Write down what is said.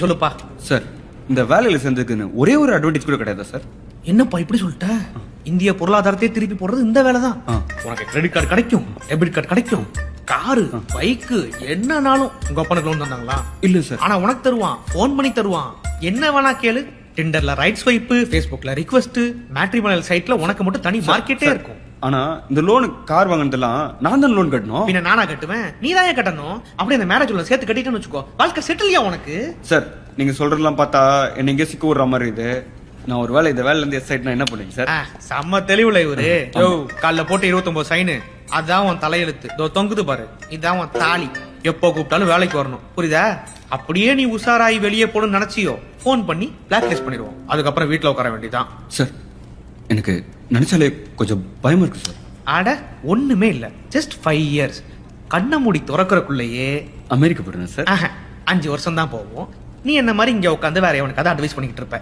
சொல்லுப்பா. சார், இந்த வேலையில சேர்ந்ததுக்குன்னு ஒரே ஒரு அட்வான்டேஜ் கூட கிடையாதா சார்? என்னப்பா இப்படி சொல்லிட்ட? இந்திய பொருளாதாரத்தை திருப்பி போடுறது இந்த வேலை தான். ஆ. உனக்கு கிரெடிட் கார்டு கிடைக்கும், டெபிட் கார்டு கிடைக்கும், காரு, பைக்கு என்னனாலும். உங்க அப்பனுக்கு லோன் தந்தாங்களா? இல்ல சார். ஆனா உனக்கு தருவான், போன் பண்ணி தருவான். என்ன வேணா கேளு. டிண்டர்ல ரைட் ஸ்வைப், ஃபேஸ்புக்ல ரிக்வெஸ்ட், மேட்ரிமோனியல் சைட்ல உனக்கு மட்டும் தனி மார்க்கெட்டே இருக்கும். ஆனா இந்த லோனு கார் வாங்கினதெல்லாம் நான் தான் லோன் கட்டணும். பின்ன நானா கட்டுவேன்? நீ தான் ஏன் கட்டணும்? அப்படியே அந்த மேரேஜ் உள்ள சேர்த்து கட்டிட்டேன்னு வச்சுக்கோ, வாழ்க்கை செட்டில்யா உனக்கு. சார், நீங்க சொல்றதெல்லாம் பார்த்தா என்ன எங்கேயோ சிக்க விடுற மாதிரி இது. நான் ஒரு வேலை இந்த வேலையில இருந்து எஸ் நான் என்ன பண்ணுங்க சார்? செம்ம தெளிவுல இவரு. யோ, கால்ல போட்டு 29 சைனு, அதான் உன் தலையெழுத்து. இதோ தொங்குது பாரு, இதான் உன் தாலி. எப்போ கூப்பிட்டாலும் வேலைக்கு வரணும், புரியுதா? அப்படியே நீ உஷாராயி வெளியே போகணும்னு நினைச்சியோ, போன் பண்ணி பிளாக் லிஸ்ட் பண்ணிடுவோம். அதுக்கப்புறம் வீட்டுல உட்கார வேண்டியதான். சார், எனக்கு நினைச்சாலே கொஞ்சம் பயமா இருக்கு சார். ஆட ஒண்ணுமே இல்ல, ஜஸ்ட் 5 இயர்ஸ். கண்ணை மூடி திறக்கறக்குள்ளேயே அமெரிக்கா போடுறேன் சார். 5 வருஷம் தான் போவோம். நீ என்ன மாதிரி இங்க உட்காந்து வேற எவனுக்கு அதை அட்வைஸ் பண்ணிக்கிட்டு இருப்ப.